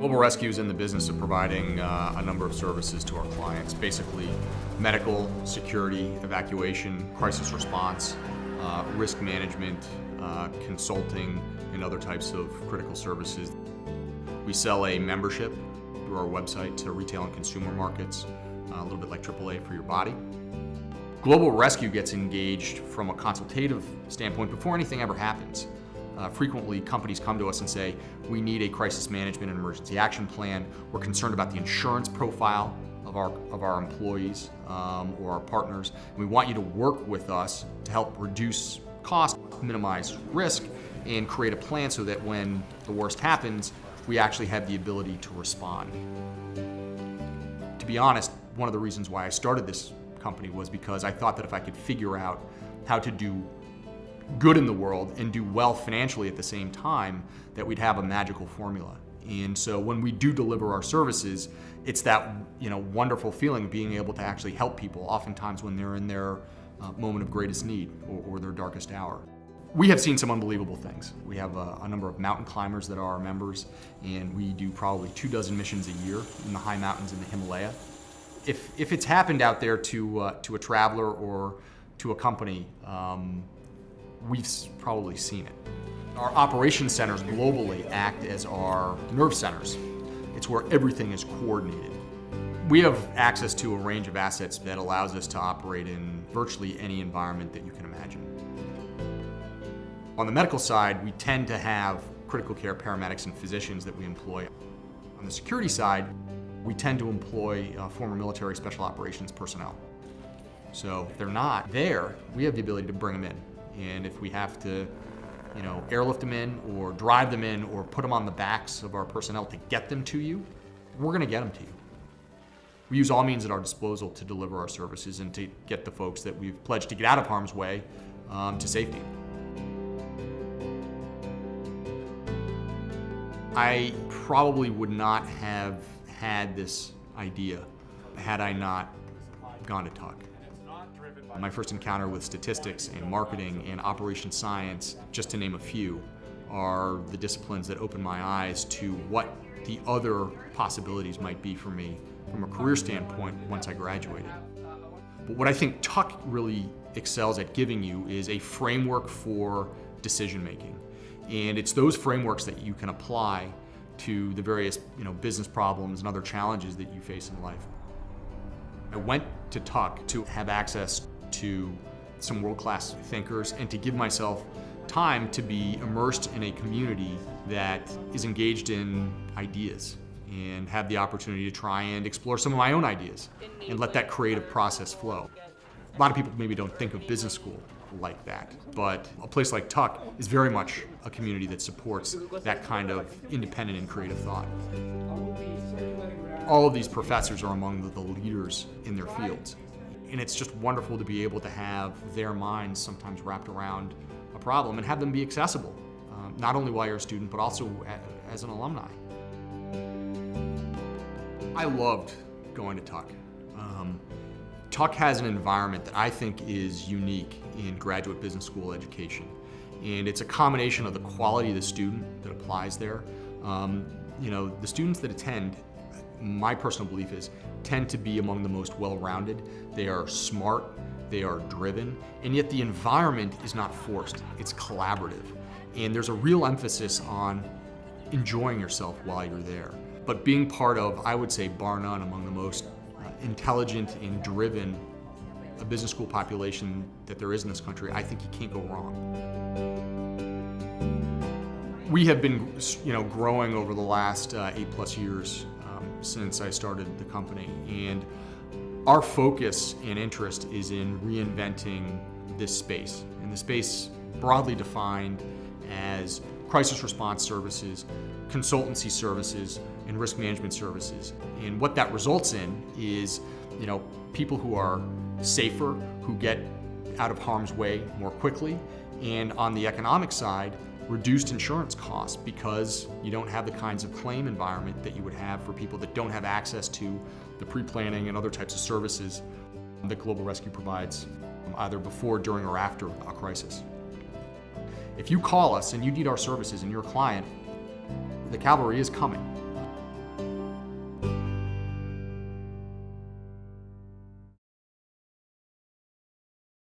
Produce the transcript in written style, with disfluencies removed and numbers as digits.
Global Rescue is in the business of providing a number of services to our clients, basically medical, security, evacuation, crisis response, risk management, consulting, and other types of critical services. We sell a membership through our website to retail and consumer markets, a little bit like AAA for your body. Global Rescue gets engaged from a consultative standpoint before anything ever happens. Frequently, companies come to us and say, we need a crisis management and emergency action plan. We're concerned about the insurance profile of our employees or our partners. And we want you to work with us to help reduce cost, minimize risk, and create a plan so that when the worst happens, we actually have the ability to respond. To be honest, one of the reasons why I started this company was because I thought that if I could figure out how to do good in the world and do well financially at the same time, that we'd have a magical formula. And so when we do deliver our services, it's that wonderful feeling of being able to actually help people, oftentimes when they're in their moment of greatest need or their darkest hour. We have seen some unbelievable things. We have a number of mountain climbers that are our members, and we do probably 24 missions a year in the high mountains in the Himalaya. If it's happened out there to a traveler or to a company, we've probably seen it. Our operations centers globally act as our nerve centers. It's where everything is coordinated. We have access to a range of assets that allows us to operate in virtually any environment that you can imagine. On the medical side, we tend to have critical care paramedics and physicians that we employ. On the security side, we tend to employ former military special operations personnel. So if they're not there, we have the ability to bring them in. And if we have to, airlift them in or drive them in or put them on the backs of our personnel to get them to you, we're gonna get them to you. We use all means at our disposal to deliver our services and to get the folks that we've pledged to get out of harm's way to safety. I probably would not have had this idea had I not gone to Tuck. My first encounter with statistics and marketing and operation science, just to name a few, are the disciplines that opened my eyes to what the other possibilities might be for me from a career standpoint once I graduated. But what I think Tuck really excels at giving you is a framework for decision making. And it's those frameworks that you can apply to the various business problems and other challenges that you face in life. I went to Tuck to have access to some world-class thinkers and to give myself time to be immersed in a community that is engaged in ideas and have the opportunity to try and explore some of my own ideas and let that creative process flow. A lot of people maybe don't think of business school like that, but a place like Tuck is very much a community that supports that kind of independent and creative thought. All of these professors are among the leaders in their fields. And it's just wonderful to be able to have their minds sometimes wrapped around a problem and have them be accessible, not only while you're a student, but also as an alumni. I loved going to Tuck. Tuck has an environment that I think is unique in graduate business school education. And it's a combination of the quality of the student that applies there. The students that attend, my personal belief is, tend to be among the most well-rounded. They are smart, they are driven, and yet the environment is not forced, it's collaborative. And there's a real emphasis on enjoying yourself while you're there. But being part of, I would say, bar none, among the most intelligent and driven business school population that there is in this country, I think you can't go wrong. We have been, growing over the last 8+ years since I started the company, and our focus and interest is in reinventing this space, and the space broadly defined as crisis response services, consultancy services, and risk management services. And what that results in is, people who are safer, who get out of harm's way more quickly, and on the economic side, reduced insurance costs because you don't have the kinds of claim environment that you would have for people that don't have access to the pre-planning and other types of services that Global Rescue provides, either before, during, or after a crisis. If you call us and you need our services and you're a client, the cavalry is coming.